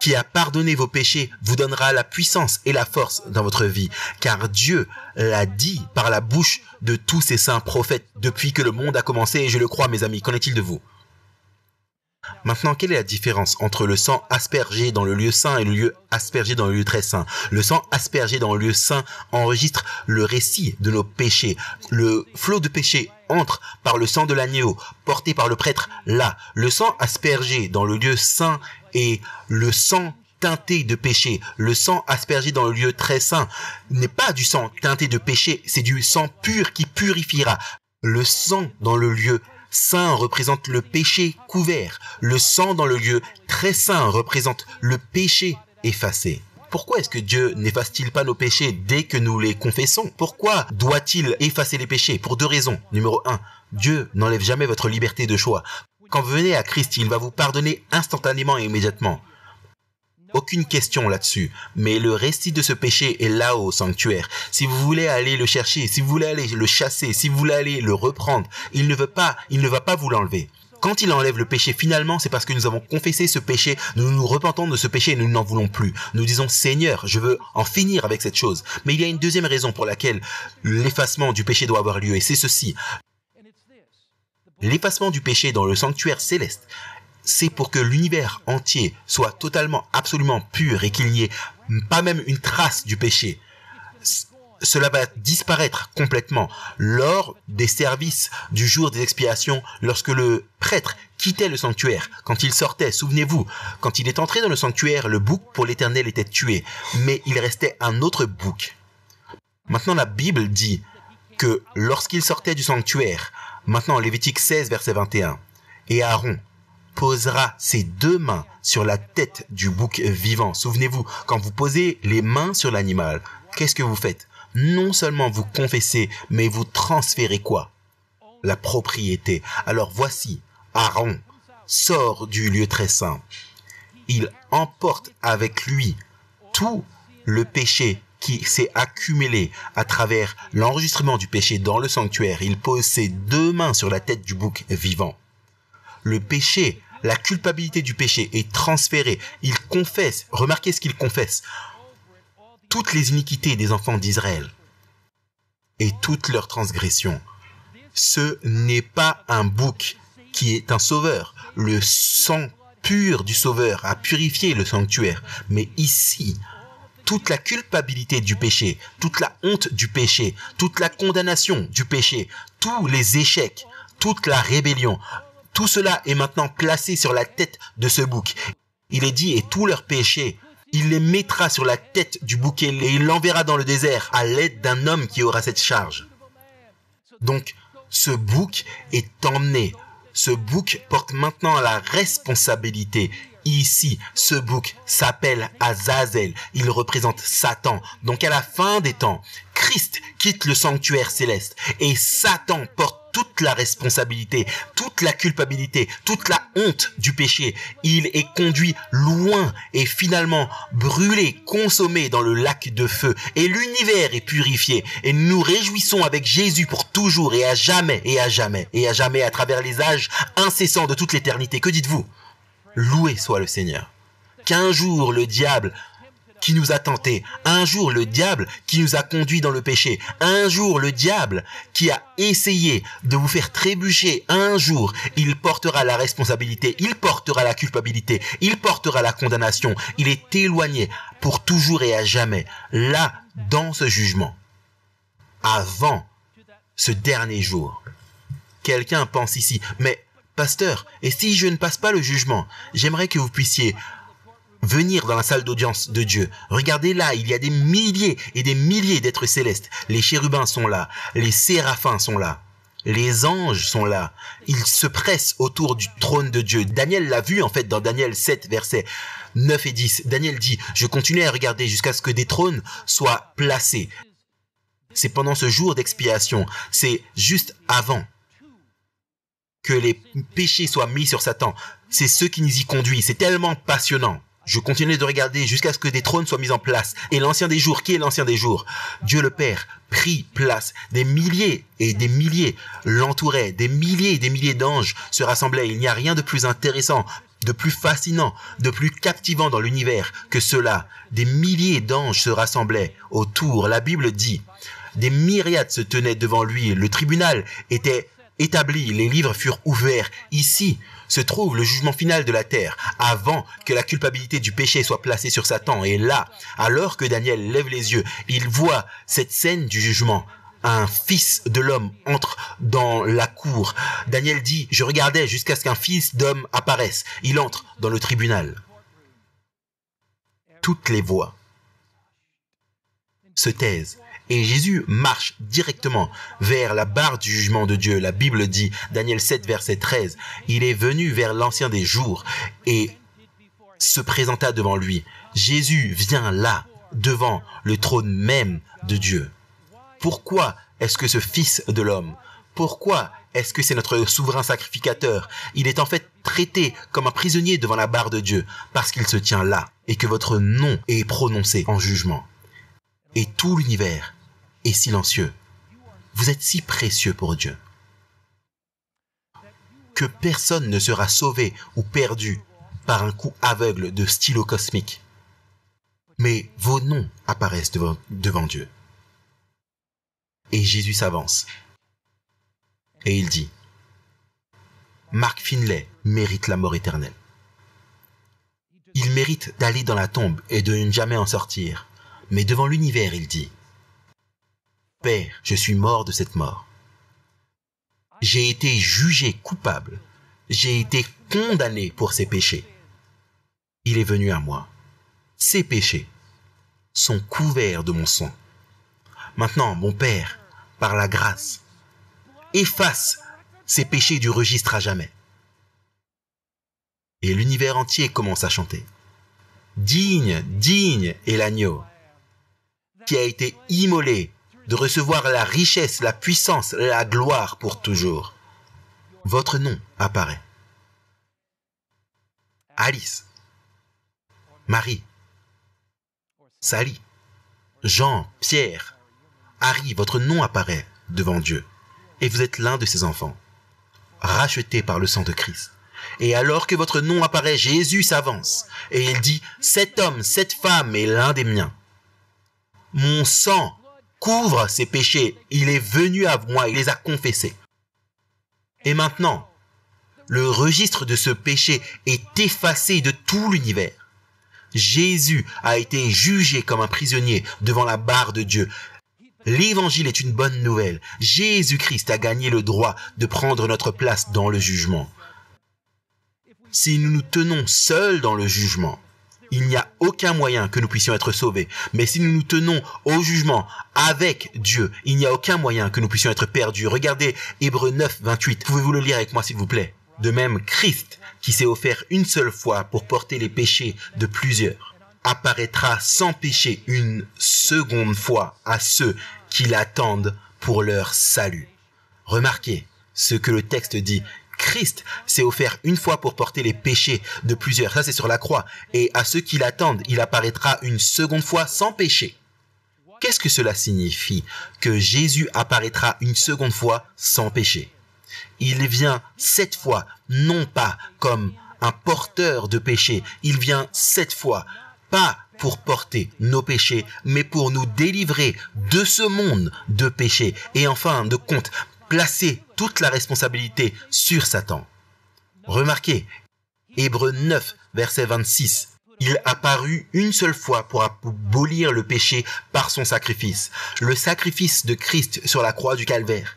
qui a pardonné vos péchés vous donnera la puissance et la force dans votre vie. Car Dieu l'a dit par la bouche de tous ses saints prophètes depuis que le monde a commencé, et je le crois, mes amis. Qu'en est-il de vous? Maintenant, quelle est la différence entre le sang aspergé dans le lieu saint et le lieu aspergé dans le lieu très saint? Le sang aspergé dans le lieu saint enregistre le récit de nos péchés. Le flot de péché entre par le sang de l'agneau, porté par le prêtre là. Le sang aspergé dans le lieu saint est le sang teinté de péché. Le sang aspergé dans le lieu très saint n'est pas du sang teinté de péché, c'est du sang pur qui purifiera. Le sang dans le lieu saint représente le péché couvert. Le sang dans le lieu très saint représente le péché effacé. Pourquoi est-ce que Dieu n'efface-t-il pas nos péchés dès que nous les confessons? Pourquoi doit-il effacer les péchés? Pour deux raisons. Numéro 1, Dieu n'enlève jamais votre liberté de choix. Quand vous venez à Christ, il va vous pardonner instantanément et immédiatement. Aucune question là-dessus, mais le récit de ce péché est là au sanctuaire. Si vous voulez aller le chercher, si vous voulez aller le chasser, si vous voulez aller le reprendre, il ne va pas vous l'enlever. Quand il enlève le péché, finalement, c'est parce que nous avons confessé ce péché, nous nous repentons de ce péché et nous n'en voulons plus. Nous disons, Seigneur, je veux en finir avec cette chose. Mais il y a une deuxième raison pour laquelle l'effacement du péché doit avoir lieu, et c'est ceci. L'effacement du péché dans le sanctuaire céleste, c'est pour que l'univers entier soit totalement, absolument pur et qu'il n'y ait pas même une trace du péché. Cela va disparaître complètement lors des services du jour des expiations, lorsque le prêtre quittait le sanctuaire. Quand il sortait, souvenez-vous, quand il est entré dans le sanctuaire, le bouc pour l'Éternel était tué, mais il restait un autre bouc. Maintenant, la Bible dit que lorsqu'il sortait du sanctuaire, maintenant Lévitique 16, verset 21, et Aaron posera ses deux mains sur la tête du bouc vivant. Souvenez-vous, quand vous posez les mains sur l'animal, qu'est-ce que vous faites? Non seulement vous confessez, mais vous transférez quoi? La propriété. Alors voici, Aaron sort du lieu très saint. Il emporte avec lui tout le péché qui s'est accumulé à travers l'enregistrement du péché dans le sanctuaire. Il pose ses deux mains sur la tête du bouc vivant. Le péché, la culpabilité du péché est transférée. Il confesse, remarquez ce qu'il confesse, toutes les iniquités des enfants d'Israël et toutes leurs transgressions. Ce n'est pas un bouc qui est un sauveur. Le sang pur du sauveur a purifié le sanctuaire. Mais ici, toute la culpabilité du péché, toute la honte du péché, toute la condamnation du péché, tous les échecs, toute la rébellion, tout cela est maintenant placé sur la tête de ce bouc. Il est dit, et tous leurs péchés, il les mettra sur la tête du bouc et il l'enverra dans le désert à l'aide d'un homme qui aura cette charge. Donc, ce bouc est emmené. Ce bouc porte maintenant la responsabilité. Ici, ce bouc s'appelle Azazel. Il représente Satan. Donc, à la fin des temps, Christ quitte le sanctuaire céleste et Satan porte toute la responsabilité, toute la culpabilité, toute la honte du péché. Il est conduit loin et finalement brûlé, consommé dans le lac de feu. Et l'univers est purifié. Et nous nous réjouissons avec Jésus pour toujours et à jamais, et à jamais, et à jamais, à travers les âges incessants de toute l'éternité. Que dites-vous? Loué soit le Seigneur. Qu'un jour le diable qui nous a tentés, un jour le diable qui nous a conduits dans le péché, un jour le diable qui a essayé de vous faire trébucher, un jour il portera la responsabilité, il portera la culpabilité, il portera la condamnation, il est éloigné pour toujours et à jamais, là, dans ce jugement, avant ce dernier jour. Quelqu'un pense ici, mais pasteur, et si je ne passe pas le jugement, j'aimerais que vous puissiez venir dans la salle d'audience de Dieu. Regardez là, il y a des milliers et des milliers d'êtres célestes. Les chérubins sont là, les séraphins sont là, les anges sont là. Ils se pressent autour du trône de Dieu. Daniel l'a vu en fait dans Daniel 7, versets 9 et 10. Daniel dit, je continuais à regarder jusqu'à ce que des trônes soient placés. C'est pendant ce jour d'expiation, c'est juste avant que les péchés soient mis sur Satan. C'est ce qui nous y conduit. C'est tellement passionnant. Je continuais de regarder jusqu'à ce que des trônes soient mis en place. Et l'ancien des jours, qui est l'ancien des jours? Dieu le Père prit place. Des milliers et des milliers l'entouraient. Des milliers et des milliers d'anges se rassemblaient. Il n'y a rien de plus intéressant, de plus fascinant, de plus captivant dans l'univers que cela. Des milliers d'anges se rassemblaient autour. La Bible dit, des myriades se tenaient devant lui. Le tribunal était établi, les livres furent ouverts. Ici se trouve le jugement final de la terre, avant que la culpabilité du péché soit placée sur Satan. Et là, alors que Daniel lève les yeux, il voit cette scène du jugement. Un fils de l'homme entre dans la cour. Daniel dit, je regardais jusqu'à ce qu'un fils d'homme apparaisse. Il entre dans le tribunal. Toutes les voix se taisent. Et Jésus marche directement vers la barre du jugement de Dieu. La Bible dit, Daniel 7, verset 13, il est venu vers l'ancien des jours et se présenta devant lui. Jésus vient là, devant le trône même de Dieu. Pourquoi est-ce que ce Fils de l'homme, pourquoi est-ce que c'est notre souverain sacrificateur? Il est en fait traité comme un prisonnier devant la barre de Dieu parce qu'il se tient là et que votre nom est prononcé en jugement. Et tout l'univers est silencieux. Vous êtes si précieux pour Dieu que personne ne sera sauvé ou perdu par un coup aveugle de stylo cosmique. Mais vos noms apparaissent devant Dieu. Et Jésus s'avance. Et il dit, Mark Finlay mérite la mort éternelle. Il mérite d'aller dans la tombe et de ne jamais en sortir. Mais devant l'univers, il dit, Père, je suis mort de cette mort. J'ai été jugé coupable. J'ai été condamné pour ces péchés. Il est venu à moi. Ces péchés sont couverts de mon sang. Maintenant, mon Père, par la grâce, efface ces péchés du registre à jamais. Et l'univers entier commence à chanter. Digne, digne est l'agneau qui a été immolé de recevoir la richesse, la puissance, la gloire pour toujours. Votre nom apparaît. Alice, Marie, Sally, Jean, Pierre, Harry, votre nom apparaît devant Dieu. Et vous êtes l'un de ses enfants, rachetés par le sang de Christ. Et alors que votre nom apparaît, Jésus s'avance et il dit, cet homme, cette femme est l'un des miens. Mon sang couvre ses péchés. Il est venu à moi, il les a confessés. Et maintenant, le registre de ce péché est effacé de tout l'univers. Jésus a été jugé comme un prisonnier devant la barre de Dieu. L'évangile est une bonne nouvelle. Jésus-Christ a gagné le droit de prendre notre place dans le jugement. Si nous nous tenons seuls dans le jugement, il n'y a aucun moyen que nous puissions être sauvés. Mais si nous nous tenons au jugement avec Dieu, il n'y a aucun moyen que nous puissions être perdus. Regardez Hébreux 9, 28. Pouvez-vous le lire avec moi, s'il vous plaît? De même, Christ, qui s'est offert une seule fois pour porter les péchés de plusieurs, apparaîtra sans péché une seconde fois à ceux qui l'attendent pour leur salut. Remarquez ce que le texte dit. Christ s'est offert une fois pour porter les péchés de plusieurs. Ça, c'est sur la croix. Et à ceux qui l'attendent, il apparaîtra une seconde fois sans péché. Qu'est-ce que cela signifie? Que Jésus apparaîtra une seconde fois sans péché. Il vient cette fois, non pas comme un porteur de péché. Il vient cette fois, pas pour porter nos péchés, mais pour nous délivrer de ce monde de péché. Et en fin de compte, placer toute la responsabilité sur Satan. Remarquez, Hébreux 9, verset 26. Il apparut une seule fois pour abolir le péché par son sacrifice. Le sacrifice de Christ sur la croix du Calvaire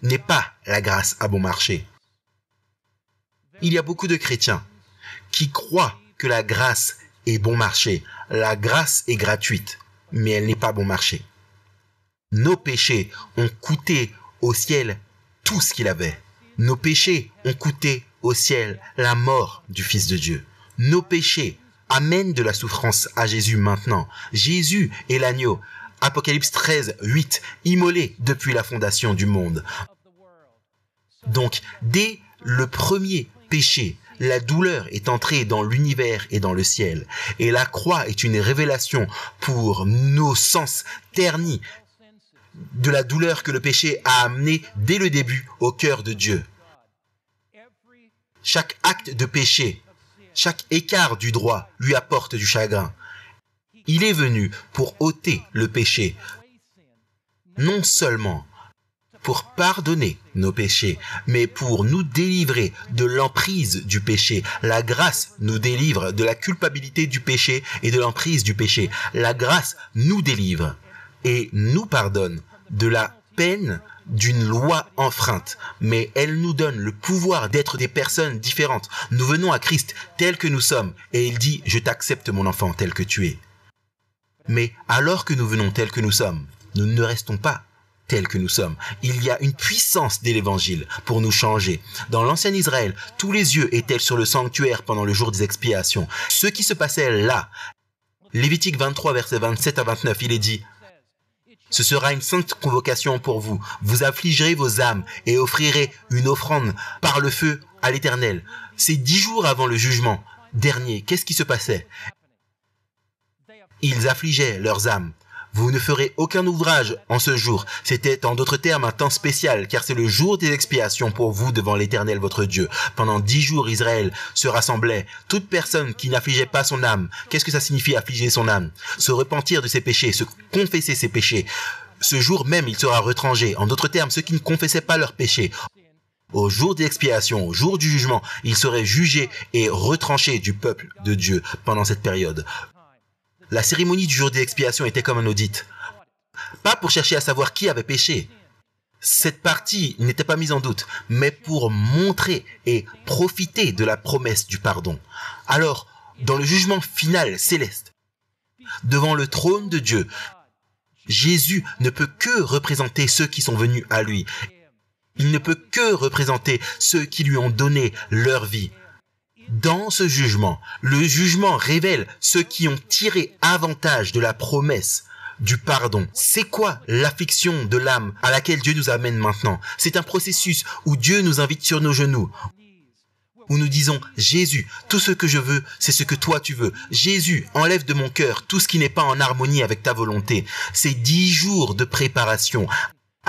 n'est pas la grâce à bon marché. Il y a beaucoup de chrétiens qui croient que la grâce est bon marché. La grâce est gratuite, mais elle n'est pas bon marché. Nos péchés ont coûté au ciel tout ce qu'il avait. Nos péchés ont coûté au ciel la mort du Fils de Dieu. Nos péchés amènent de la souffrance à Jésus maintenant. Jésus est l'agneau. Apocalypse 13, 8, immolé depuis la fondation du monde. Donc, dès le premier péché, la douleur est entrée dans l'univers et dans le ciel. Et la croix est une révélation pour nos sens ternis de la douleur que le péché a amené dès le début au cœur de Dieu. Chaque acte de péché, chaque écart du droit lui apporte du chagrin. Il est venu pour ôter le péché, non seulement pour pardonner nos péchés, mais pour nous délivrer de l'emprise du péché. La grâce nous délivre de la culpabilité du péché et de l'emprise du péché. La grâce nous délivre et nous pardonne de la peine d'une loi enfreinte, mais elle nous donne le pouvoir d'être des personnes différentes. Nous venons à Christ tel que nous sommes et il dit « Je t'accepte mon enfant tel que tu es ». Mais alors que nous venons tels que nous sommes, nous ne restons pas tels que nous sommes. Il y a une puissance de l'évangile pour nous changer. Dans l'ancien Israël, tous les yeux étaient sur le sanctuaire pendant le jour des expiations. Ce qui se passait là, Lévitique 23, versets 27 à 29, il est dit « Ce sera une sainte convocation pour vous. Vous affligerez vos âmes et offrirez une offrande par le feu à l'Éternel. » C'est 10 jours avant le jugement dernier. Qu'est-ce qui se passait? Ils affligeaient leurs âmes. Vous ne ferez aucun ouvrage en ce jour. C'était en d'autres termes un temps spécial, car c'est le jour des expiations pour vous devant l'Éternel votre Dieu. Pendant 10 jours, Israël se rassemblait. Toute personne qui n'affligeait pas son âme. Qu'est-ce que ça signifie affliger son âme? Se repentir de ses péchés, se confesser ses péchés. Ce jour même, il sera retranché. En d'autres termes, ceux qui ne confessaient pas leurs péchés. Au jour des expiations, au jour du jugement, ils seraient jugés et retranchés du peuple de Dieu pendant cette période. La cérémonie du jour des expiations était comme un audit. Pas pour chercher à savoir qui avait péché. Cette partie n'était pas mise en doute, mais pour montrer et profiter de la promesse du pardon. Alors, dans le jugement final céleste, devant le trône de Dieu, Jésus ne peut que représenter ceux qui sont venus à lui. Il ne peut que représenter ceux qui lui ont donné leur vie. Dans ce jugement, le jugement révèle ceux qui ont tiré avantage de la promesse du pardon. C'est quoi l'affliction de l'âme à laquelle Dieu nous amène maintenant? C'est un processus où Dieu nous invite sur nos genoux, où nous disons « Jésus, tout ce que je veux, c'est ce que toi tu veux. Jésus, enlève de mon cœur tout ce qui n'est pas en harmonie avec ta volonté. » C'est 10 jours de préparation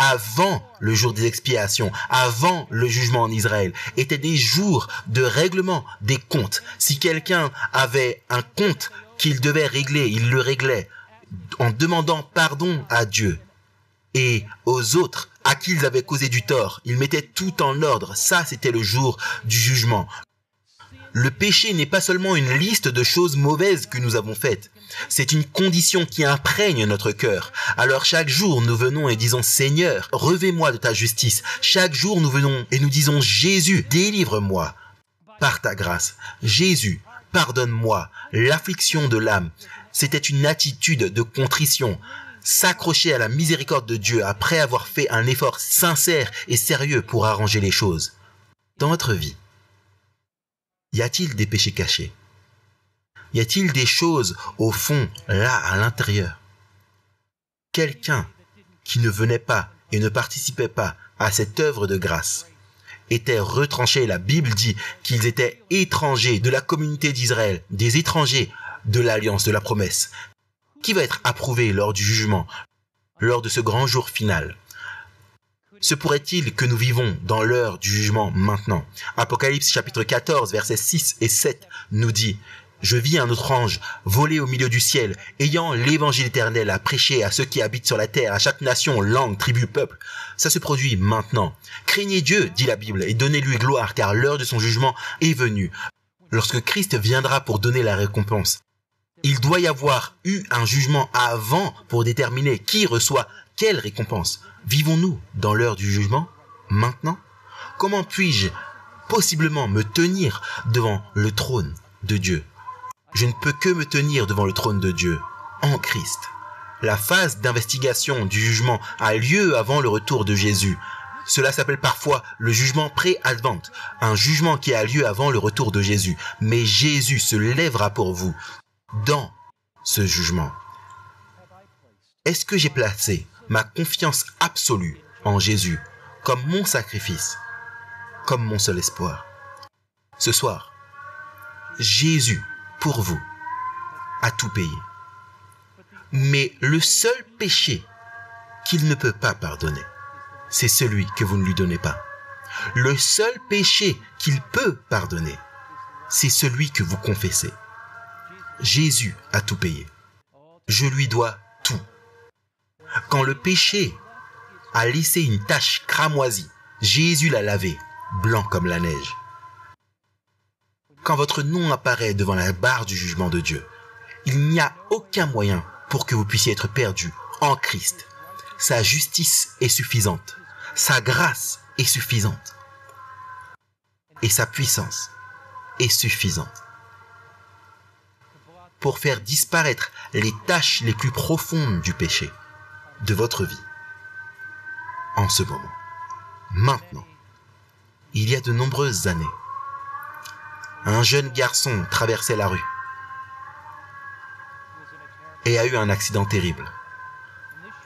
avant le jour des expiations, avant le jugement en Israël, étaient des jours de règlement des comptes. Si quelqu'un avait un compte qu'il devait régler, il le réglait en demandant pardon à Dieu et aux autres à qui ils avaient causé du tort. Ils mettaient tout en ordre. Ça, c'était le jour du jugement. Le péché n'est pas seulement une liste de choses mauvaises que nous avons faites. C'est une condition qui imprègne notre cœur. Alors chaque jour, nous venons et disons « Seigneur, revêt-moi de ta justice ». Chaque jour, nous venons et nous disons « Jésus, délivre-moi par ta grâce ». Jésus, pardonne-moi l'affliction de l'âme. C'était une attitude de contrition. S'accrocher à la miséricorde de Dieu après avoir fait un effort sincère et sérieux pour arranger les choses. Dans votre vie, y a-t-il des péchés cachés? Y a-t-il des choses au fond, là, à l'intérieur? Quelqu'un qui ne venait pas et ne participait pas à cette œuvre de grâce était retranché. La Bible dit qu'ils étaient étrangers de la communauté d'Israël, des étrangers de l'alliance, de la promesse, qui va être approuvé lors du jugement, lors de ce grand jour final. Se pourrait-il que nous vivons dans l'heure du jugement maintenant? Apocalypse chapitre 14, versets 6 et 7 nous dit Je vis un autre ange voler au milieu du ciel, ayant l'évangile éternel à prêcher à ceux qui habitent sur la terre, à chaque nation, langue, tribu, peuple. Ça se produit maintenant. Craignez Dieu, dit la Bible, et donnez-lui gloire, car l'heure de son jugement est venue. Lorsque Christ viendra pour donner la récompense, il doit y avoir eu un jugement avant pour déterminer qui reçoit quelle récompense. Vivons-nous dans l'heure du jugement, maintenant? Comment puis-je possiblement me tenir devant le trône de Dieu? Je ne peux que me tenir devant le trône de Dieu, en Christ. La phase d'investigation du jugement a lieu avant le retour de Jésus. Cela s'appelle parfois le jugement pré-advent, un jugement qui a lieu avant le retour de Jésus. Mais Jésus se lèvera pour vous dans ce jugement. Est-ce que j'ai placé ma confiance absolue en Jésus comme mon sacrifice, comme mon seul espoir? Ce soir, Jésus, pour vous, a tout payé. Mais le seul péché qu'il ne peut pas pardonner, c'est celui que vous ne lui donnez pas. Le seul péché qu'il peut pardonner, c'est celui que vous confessez. Jésus a tout payé. Je lui dois tout. Quand le péché a laissé une tache cramoisie, Jésus l'a lavé, blanc comme la neige. Quand votre nom apparaît devant la barre du jugement de Dieu, il n'y a aucun moyen pour que vous puissiez être perdu en Christ. Sa justice est suffisante. Sa grâce est suffisante. Et sa puissance est suffisante pour faire disparaître les taches les plus profondes du péché de votre vie. En ce moment, maintenant, il y a de nombreuses années, un jeune garçon traversait la rue et a eu un accident terrible.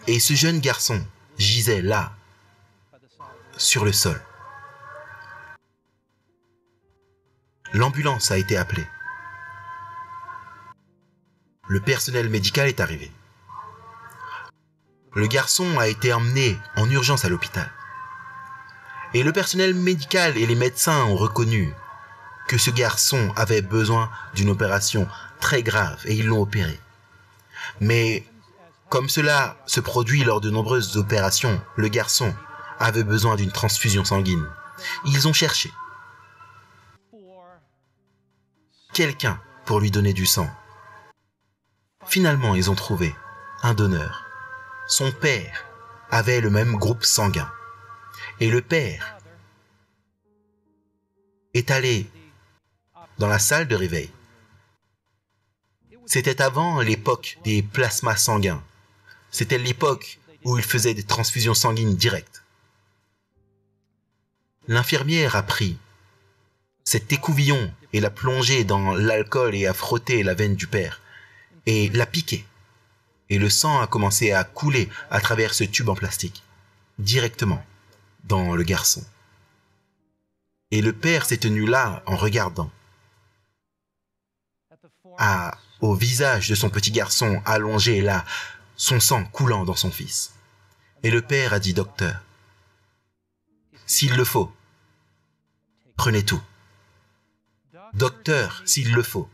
Et ce jeune garçon gisait là, sur le sol. L'ambulance a été appelée. Le personnel médical est arrivé. Le garçon a été emmené en urgence à l'hôpital. Et le personnel médical et les médecins ont reconnu que ce garçon avait besoin d'une opération très grave et ils l'ont opéré. Mais comme cela se produit lors de nombreuses opérations, le garçon avait besoin d'une transfusion sanguine. Ils ont cherché quelqu'un pour lui donner du sang. Finalement, ils ont trouvé un donneur. Son père avait le même groupe sanguin. Et le père est allé dans la salle de réveil. C'était avant l'époque des plasmas sanguins. C'était l'époque où il faisait des transfusions sanguines directes. L'infirmière a pris cet écouvillon et l'a plongé dans l'alcool et a frotté la veine du père et l'a piqué. Et le sang a commencé à couler à travers ce tube en plastique, directement dans le garçon. Et le père s'est tenu là en regardant au visage de son petit garçon allongé là, son sang coulant dans son fils. Et le père a dit: docteur, s'il le faut, prenez tout. Docteur, s'il le faut,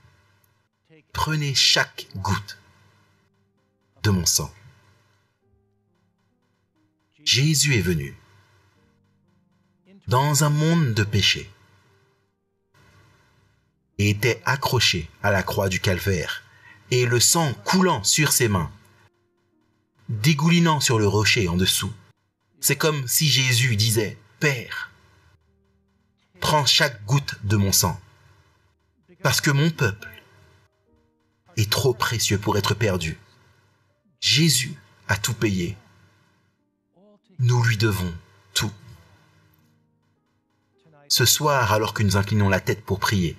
prenez chaque goutte de mon sang. Jésus est venu dans un monde de péché et était accroché à la croix du calvaire, et le sang coulant sur ses mains, dégoulinant sur le rocher en dessous. C'est comme si Jésus disait: Père, prends chaque goutte de mon sang, parce que mon peuple est trop précieux pour être perdu. Jésus a tout payé. Nous lui devons tout. Ce soir, alors que nous inclinons la tête pour prier,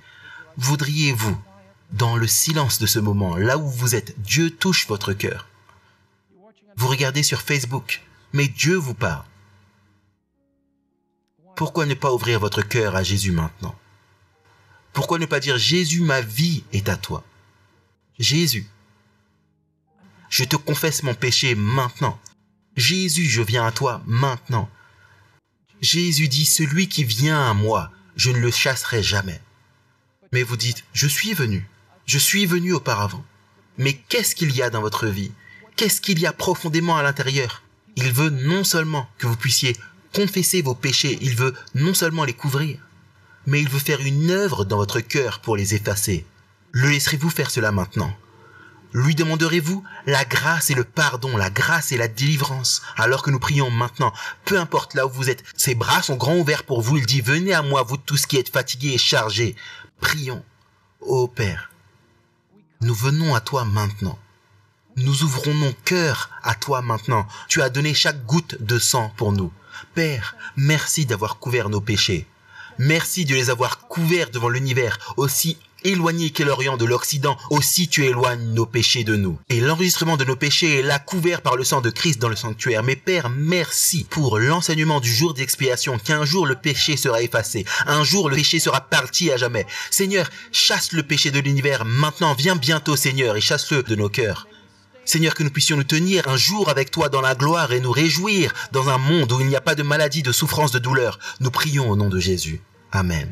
voudriez-vous, dans le silence de ce moment, là où vous êtes, Dieu touche votre cœur. Vous regardez sur Facebook, mais Dieu vous parle. Pourquoi ne pas ouvrir votre cœur à Jésus maintenant? Pourquoi ne pas dire: Jésus, ma vie est à toi. Jésus, je te confesse mon péché maintenant. Jésus, je viens à toi maintenant. Jésus dit: celui qui vient à moi, je ne le chasserai jamais. Mais vous dites: je suis venu, Je suis venu auparavant. Mais qu'est-ce qu'il y a dans votre vie? Qu'est-ce qu'il y a profondément à l'intérieur? Il veut non seulement que vous puissiez confesser vos péchés, il veut non seulement les couvrir, mais il veut faire une œuvre dans votre cœur pour les effacer. Le laisserez-vous faire cela maintenant? Lui demanderez-vous la grâce et le pardon, la grâce et la délivrance, alors que nous prions maintenant, peu importe là où vous êtes. Ses bras sont grands ouverts pour vous, il dit, venez à moi, vous tous qui êtes fatigués et chargés. Prions. Ô Père, nous venons à toi maintenant. Nous ouvrons nos cœurs à toi maintenant. Tu as donné chaque goutte de sang pour nous. Père, merci d'avoir couvert nos péchés. Merci de les avoir couverts devant l'univers, aussi éloigné qu'est l'Orient de l'Occident, aussi tu éloignes nos péchés de nous. Et l'enregistrement de nos péchés est là couvert par le sang de Christ dans le sanctuaire. Mais Père, merci pour l'enseignement du jour d'expiation, qu'un jour le péché sera effacé, un jour le péché sera parti à jamais. Seigneur, chasse le péché de l'univers maintenant, viens bientôt Seigneur et chasse-le de nos cœurs. Seigneur, que nous puissions nous tenir un jour avec toi dans la gloire et nous réjouir dans un monde où il n'y a pas de maladie, de souffrance, de douleur. Nous prions au nom de Jésus. Amen.